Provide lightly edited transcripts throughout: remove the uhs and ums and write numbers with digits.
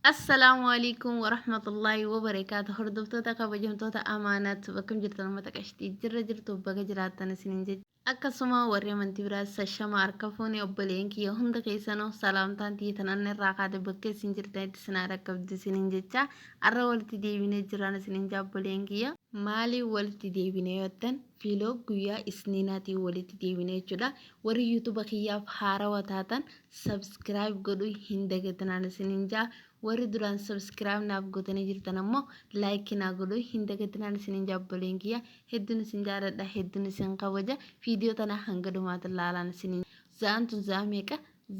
السلام عليكم ورحمة الله وبركاته هردفتوتا كبجمتوتا أمانات بكم جرتنا متكشتي جرتو بقى جراتنا سنين akkasuma warri amantii biraas shama harka fuuni obboleen kiyya hunda keessanoo salaamtaan tiitan irraa kaate bakka isin jirtanitti sinaa dhaqqabdi isiniin jecha arra walitti deebinee jiran isiniin obboleen kiyya maaliif walitti deebinee yottan fiiloo guyyaa isniinaatiin walitti deebinee jechuudha warri yuutuuba kiyyaaf haarawaa taatan sabskiraayib godhuu hin dagatinaan isiniin jaa warri duraan sabskiraayib naaf godhanii jirtan ammoo laayikii naa godhuu hin dagatinaan isiniin jaa obboleen kiyya hedduun isin jaaladha hedduun isin kabaja fiidiyoo tana hanga dhumaatti ilaalaan isiniin zaantu zaa meeqa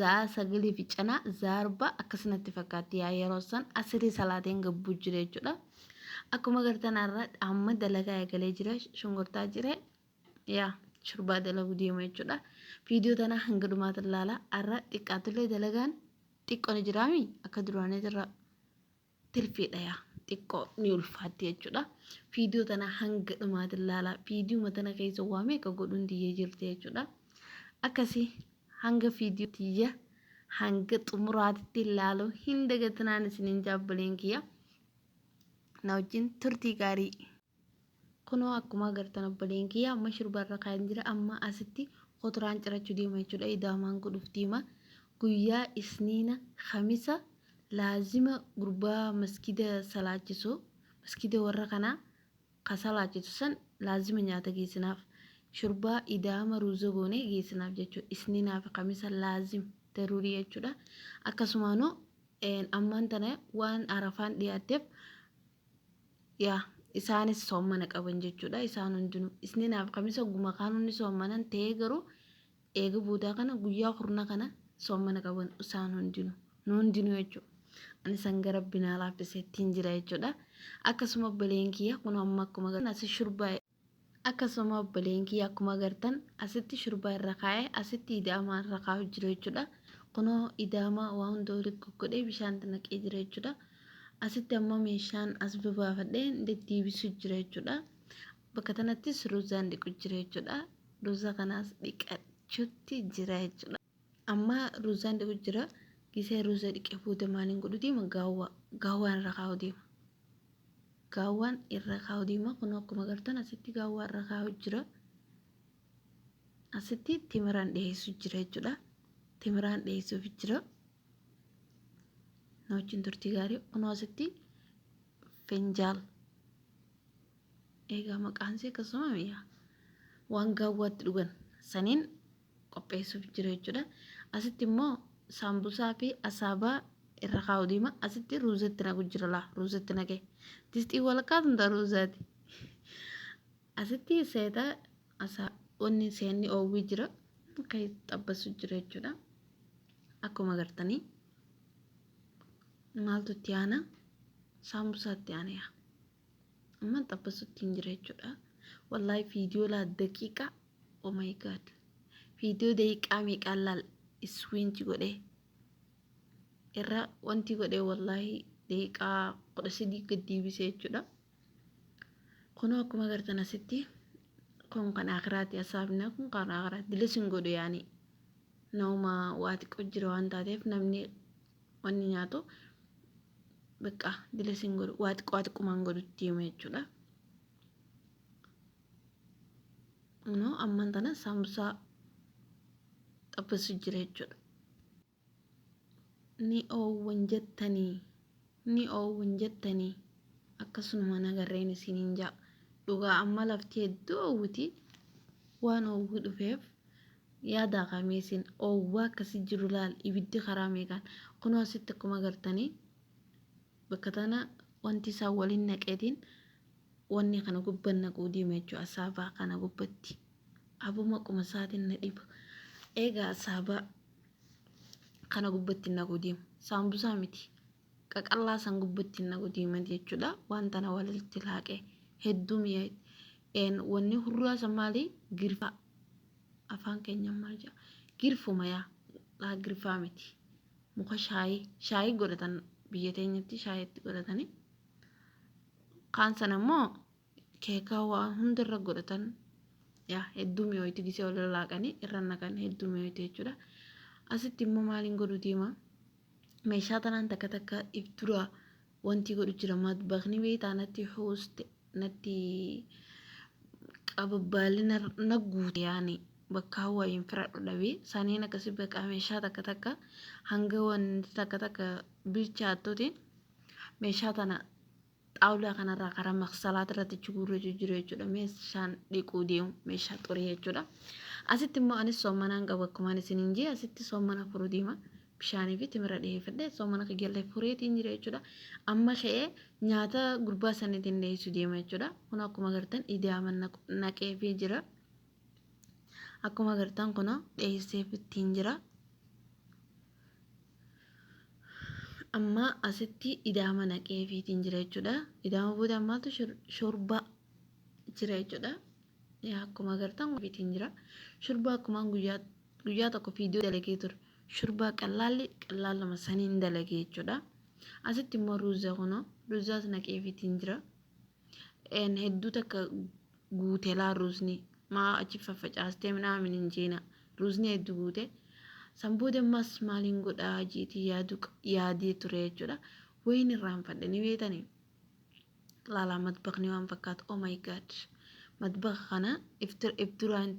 zaa sagalii fi canaa zaa arbaa akkasumatti fakkaatti yaa yeroo san asirii salaateen gabbuu jira jechuudha. Akkuma gartan irraa amma dalagaa eegalee jira shunkurtaa jira yaa shurbaa dalaguu deema jechuudha. Fiidiyoo tana hanga dhumaatti ilaalaa arra xiqqaatullee dalagaan xiqqoon jiraami akka duraanii irra tilfiidha yaa xiqqoo ni ulfaatti jechuudha. Fiidiyoo tana hanga dhumaatti ilaalaa fiidiyoo tana keessa waa meeqa godhuun diyyee jirti jechuudha. Akkasii hanga fiidiyoo tiyya hanga xumuraatti ilaaluu hin dagatinaan isiniin obboleen kiyya na wajjin turtii gaarii. Kunoo akkuma agartan obboleen kiyya amma shurbarra kan jira amma asitti qoturaan cirachuu deema jechuudha. Idaamaan godhuuf deema guyyaa isniina khamisa laazima gurbaa maskida salaachisu maskida warra kanaa ka salaachisu san laazima nyaata geessinaaf shurbaa idaama ruuza goonee geessinaaf jechuudha. Isniinaaf khamisa laazim daruurii jechuudha. Akkasumaanoo ammaan tana waan arafaan dhiyaatteef yaa isaanis soomana qaban jechuudha. Isaan hundinuu isniinaaf khamisa guma kaanonni soomanan ta'ee garuu eega boodaa kana guyyaa kurna kana soomana qaban isaan hundinuu jechuudha. Ani sanga rabbinaa laaffiseettiin jira jechuudha. Akkasuma obboleen kiyya kun amma akkuma gartan asi shurbaa akkasuma obboleen kiyya akkuma gartan asitti shurbaa irra kaa'ee asitti idaamaa irra kaa'u jira jechuudha. Kunoo idaamaa waa hunda walitti godhee bishaan naqee jira jechuudha. Asitti amma meeshaan as baafadhee deddeebisuu jira jechuudha. Bakka kanattis ruuzaan dhiqu jira jechuudha. Ruuza kanaas dhiqachuutti jira jechuudha. Amma ruuzaan dhiqu jira. Gisee ruuza dhiqee booda maaliin godhu deema gaawwaan irra kaa'u deema. Gaawwaan irra kaa'u deema kun akkuma gartan asitti gaawwaa irra kaa'u jira. Asitti timiraan dhiyeessuu jira jechuudha. Timiraan dhiyeessuuf jira. Na wajjin turtii gaarii kun asitti finjaal eegaa maqaan isee akkasuma mi'a waan gaawwaatti dhugan saniin qopheessuuf jira jechuudha. Asitti immoo saambusaa fi asaabaa irra kaa'u deema. Asitti ruuzatti naqu jira laa ruuzatti naqee distii walakkaatu hundaa ruuzaati. Asitti seeta wanni seenni oowwii jira akka xabbasu jira jechuudha. Akkuma gartanii maaltu itti aana saambusaatti aana yaa amma xabbasutti hin jira jechuudha. Wallaahi fiidiyoo laa daqiiqaa oh my god fiidiyoo daqiiqaa meeqaan laal iswiinchi godhee irra wanti godhee wallaahi daqiiqaa 13 gad deebisee jechuudha. Kunoo akkuma gartan asitti kun kan akiraati asaabna kun kan akiraati dilesin godhu yaani nauma waa xiqqoo jira waan taateef namni wanni nyaatu bakka dilesin godhu waa xiqqoomaan godhutti deema jechuudha. Kunoo ammaan tana saambusaa xabbasu jira jechuudha. Ni oowwan jettanii akkasuma nagarreen isiniin jaa dhugaa amma lafti hedduu oowwiti waan oowwii dhufeef yaadaa qameesin oowwaa akkasii jiru laal ibiddi karaa meeqaan kunoo asitti akkuma gartanii bakka tana wanti isaa waliin naqeetiin wanni kana gubban naquu deema jechuudha. Asaabaa kana gubbatti abuma quma isaatiin na dhiba eegaa asaabaa kana gubbatti naquu deema saambusaa miti qaqallaa san gubbatti naquu deema jechuudha. Wanta na walitti laaqee hedduu mi'aa wanni hurraa san maali girfaa afaan keenya maal jedha girfuma yaa laa girfaa miti muka shaayii godhatan biyya teenyatti shaayiitti godhatanii kaan sana immoo keekaa waa hundarra godhatan yaa hedduu mi'ooyti gisee wal laaqanii irra naqan hedduu mi'ooyti jechuudha. Asitti immoo maaliin godhu deema meeshaa tanaan takka takka if dura wanti godhu jira matbaqni beektaa natti hooste natti qababbaalli na guute yaani bakka wayiin firadhu dhabee saniin akkasii bakka meeshaa takka takka hanga wanti takka takka bilchaattuutiin meeshaa tana xaawulaa kanarraa karaa maqsalaata irratti guurrachuu jiru jechuudha. Meeshaan dhiquu deemu meeshaa xurii jechuudha. Asitti immoo anis soommanaan qabu akkuma isiniin jee asitti soommana furuu deema. Bishaanii fi timira dhiyeeffadhe soomana kiyyalee fureetiin jira jechuudha. Amma ka'ee nyaata gurbaa saniitiin dhiyeessuu deema jechuudha. Kun akkuma agartan idaama naqeefii jira. Akkuma agartan kun dhiyeesseefittiin jira. Amma asitti idaama naqeefiitiin jira jechuudha. Idaama booda ammaaltu shorbaa jira jechuudha. Akkuma agartan fiitiin jira. Shorbaa akkuma guyyaa tokko viidiyoo dalagee ture. Shorbaa qallaalama saniin dalagee jechuudha. Asitti immoo ruuzaa kuno ruuzaas naqeefiitiin jira. Hedduu takka guuteelaa ruuzni maa achi faffacaastee midhaan hin jeena ruuzni hedduu guute. Sanbooda ammas maaliin godhaa jiitii yaadee ture jechuudha. Wayin irraanfadhe ni beetani. Laalaa matbaqni waan fakkaatu oh my god. Matbaqa kana ifturaan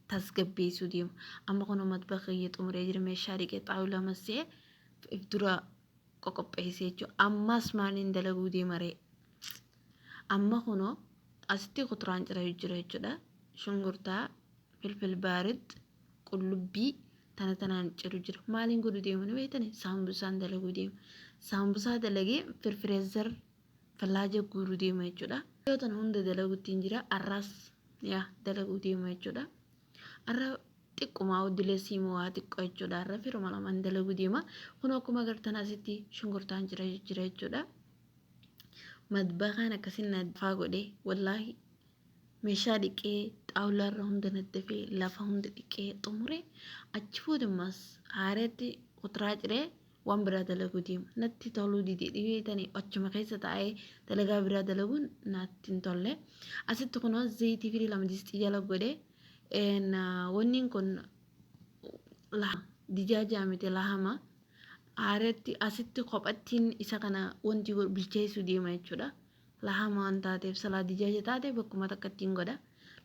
tasgabbeessuu deemu. Amma kun matbaqa xumuree jira meeshaa dhiqee xaawulaa massee iftura qoqopheessee jechuudha. Ammas maaliin dalaguu deemaree. Amma kunoo asitti kuturaan jira jechuudha. Shunkurtaa, filfil baarid, qullubbii tanaan ciru jira. Maaliin godhu deemu ni beektani? Saambusaan dalaguu deemu. Saambusaa dalagee firfireezar fallaaja guuruu deema jechuudha. Yoo tan hunda dalaguutiin jira. Arraas dalaguu deema jechuudha. Arra xiqquma oddilee siimoo waa xiqqoo jechuudha. Arra firuma lamaan dalaguu deema. Kun akkuma agartan asitti shunkurtaan jira jechuudha. Matbaqaan akkasiin naddafaa godhee wallaahi meeshaa dhiqee xaawulaarra hunda naddafee lafa hunda dhiqee xumure achi boodammas haareetti kuturaa ciree waan biraa dalaguu deema. Natti toluu didee dhibeetanii achuma keessa taa'ee dalagaa biraa dalaguun natti hin tolle. Asitti kunoo zayitii fi lama distii jala godhee wanniin kun dijaajaa miti lahama. Haareetti asitti kophattiin isa kana wanti bilcheessuu deema jechuudha. Lahama waan taateef salaa dijaaja taatee bakkuma takka ittiin godha.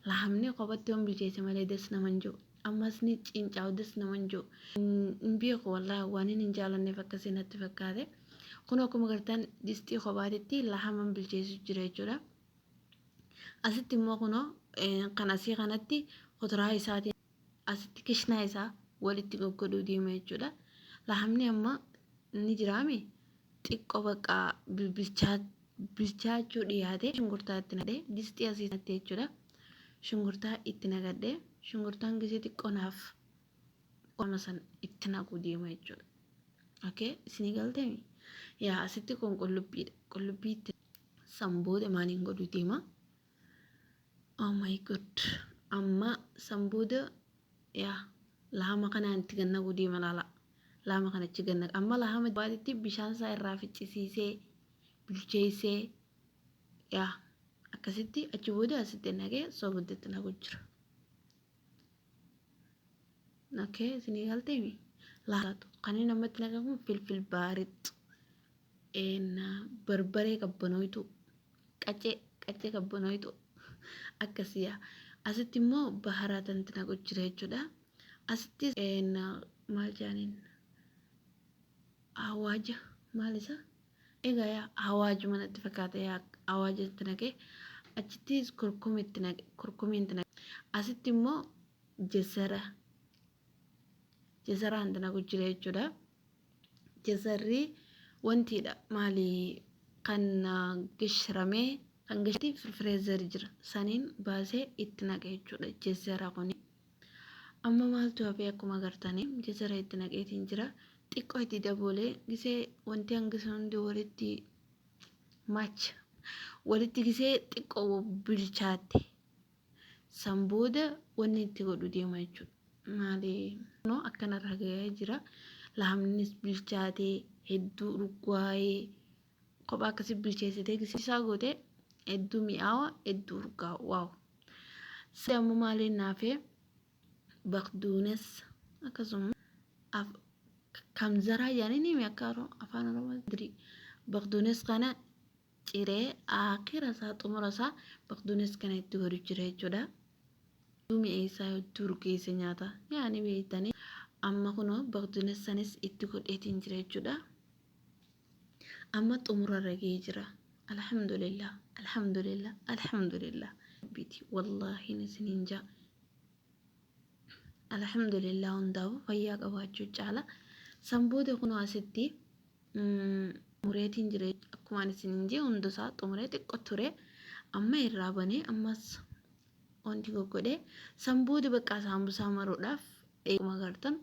Lahamni kophatti waan bilcheesse malee des naman jiru. Ammas ni cincaa'u des naman jiru. Hin beeku wallaahi waan hin jaalanneef akkasii natti fakkaate. Kun akkuma agartan distii kophaatitti lahama bilcheessu jira jechuudha. Asitti immoo kunoo kan asii kanatti kuduraa isaatiin asitti kishnaa isaa walitti goggodhuu deema jechuudha. Lahamni amma ni jiraame xiqqoo bakka bilchaachuu dhiyaate shunkurtaa itti naqadhee distii asii natti jechuudha. Shunkurtaa itti naqadhee shunkurtaan gisee xiqqoonaaf qoma san itti naquu deema jechuudha. Okay, isinii galteemi? Yaa asitti kun qullubbiidha. Qullubbii itti sanbooda maaliin godhuu deema? Oh my god. Amma sanbooda lahama kanaan itti gannaquu deema laala. Lahama kanatti gannaqa. Amma lahama baatitti bishaan isaa irraa ficcisiisee bilcheessee akkasitti achi booda asitti naqee soogiddeetti naqu jira. Okay, isinii galteemi? Laatu kan inni namatti naqamu filfil baarid barbaree qabbanooytu qaccee qabbanooytu akkasiya. Asitti immoo baharaatatti naqu jira jechuudha. Asitti maal jaaniin awaaja maal isa? Egaa awaajuma natti fakkaata awaaja itti naqee achitti kurkumii itti naqee asitti immoo jazaraan itti naqu jira jechuudha. Jazarri wantiidha maali kan gishramee kan gishti firfireezar jira saniin baasee itti naqee jechuudha jazara kuni. Amma maaltu hafee akkuma agartanii jazara itti naqeetiin jira. Xiqqoo itti daboolee gisee wanti hangisa hundi walitti gisee xiqqoo bilchaatte sanbooda wanni itti godhu deema jechuudha. Maali akkanarra gahee jira. Lahamnis bilchaatee hedduu urgaa'ee kophaa akkasii bilcheessitee gisee isaa gootee hedduu mi'aawa hedduu urgaa'u waaw. Amma maaliin naafee baqduunes akkasuma kam zaraa yaanini mi'akkaaroo afaan oromoo diri baqduunis kana ciree akira isaa xumura isaa baqduunis kana itti godhu jira jechuudha. Mi'eessaa hedduu keessa nyaata yaani beektanii amma kunoo baqduunis sanis itti godheetiin jira jechuudha. Amma xumurarra gahee jira. Alhamdulillah alhamdulillah alhamdulillah biti wallahi nisiniin jaa. Alhamdulillah hundaa'u fayyaa qabaachuu caala sanbooda kunoo asitti mureetiin jira akkuma isiniin jee hundusaa xumuree xiqqoo ture amma irraa banee ammas wanti goggodhee sanbooda bakka saambusaa maruudhaaf eeguma gartan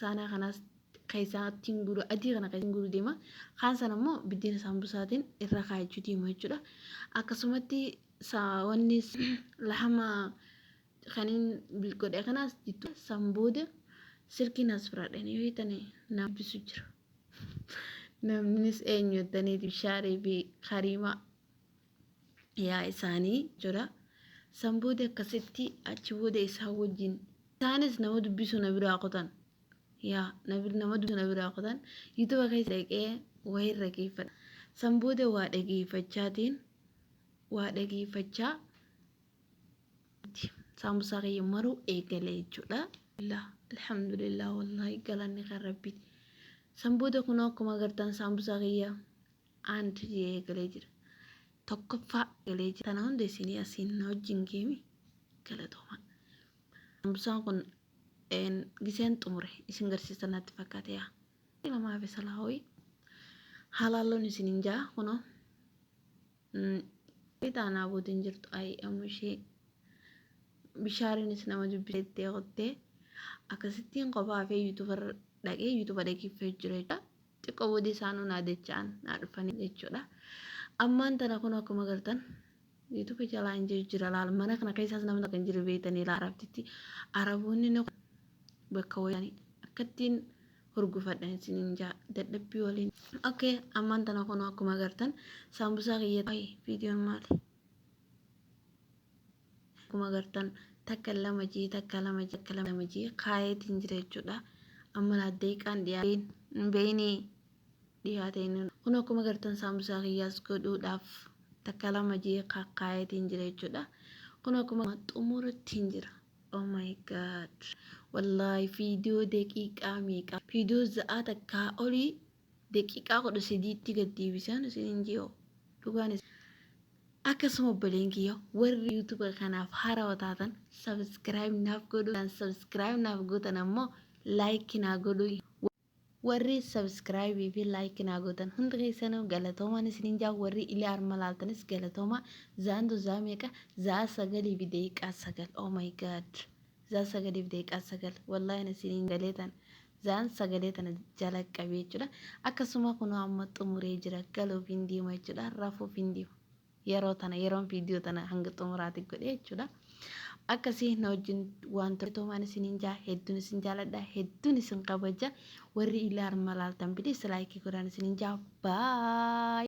saanaa kanaas keessattiin guru adii kana keessatti guru deema kaan sana immoo biddeena saambusaatiin irra kaayachuu deema jechuudha. Akkasumatti wanni lahama kaniin bilgodhe kanaas jitu sanbooda silkiin as fudhadhanii yoo hiitanii nama bisu jira. Namnis eenyuutanii bishaarii fi kariimaa yaa isaanii jechuudha. Sanbooda akkasitti achi booda isaa wajjin isaanis nama dubbisu na biraa qotan. Yaa nama dubbisu na biraa qotan yuutuuba keessa dhaqee wayirra geeffadha. Sanbooda waa dhageeffachaa saambusaa kiyya maruu eegalee jechuudha. Alhamdulillah wallahi galanni kan rabbiiti. Sanbooda kunoo akkuma agartan saambusaa kiyya aanti eegalee jira. Tokkoffaa eegalee jira. Tana hunda isinii asiin na wajjin geemi galatooma. Saambusaan kun giseen xumure isin garsiisa natti fakkaate yaa. Namaa fi salaawii halaalloon isiniin jaa kunoo bitaanaa bootiin jirtu amma ishee bishaariinis nama dubbisee qottee akkasittiin kophaa fi yuutuuba dhageeffee jira jechuudha. Xiqqoo boodee isaanuu naa dacha'an naa dhufanii jechuudha. Ammaan tana kun akkuma agartan yuutuuba jalaa hin jira laal mana kana keessaas namni kan jiru beektanii laarabtitti araboonni bakka wayanii akkattiin hurgufadhan isiniin jaa dadhabbii waliin. Okay ammaan tana kun akkuma agartan saambusaa kiyya viidiyoon maali? Akkuma agartan takka lama jii kaayeetiin jira jechuudha. Amma daqiiqaan dhiyaateen kun akkuma agartan saambusaa kiyyaas godhuudhaaf takka lama jii kaayeetiin jira jechuudha. Kun akkuma xumurattiin jira. Oh my god wallahi viidiyoo daqiiqaa meeqa viidiyoo za'aa takkaa olii daqiiqaa 13tti gad deebisan isiniin ji'oo dhugaan akkasuma obboleen kiyya warri yuutuuba kanaaf haarawaa taatan sabskiraayib naaf godhuudhaan sabskiraayib naaf gootan ammoo laayikii naa godhu warri sabskiraayibii fi laayikii naa gootan hundi keessanuu galatoomaan isiniin jaa warri illee arma laaltanis galatoomaa zaantu zaa meeqa zaa 9 fi daqiiqaa 9 oh my god zaa 9 fi daqiiqaa 9 wallahi isiniin galeetan zaan 9 tana jala qabee jechuudha. Akkasuma kunoo amma xumuree jira galuuf hin deema jechuudha rafuuf hin deema. Yeroon viidiyoo tana hanga xumuraatti godhe jechuudha. Akkasii na wajjin wantoota toomaan isiniin jaa hedduun isin jaaladha hedduun isin kabaja warri illee arma laaltan bilis laayikii godhan isiniin jaa baay.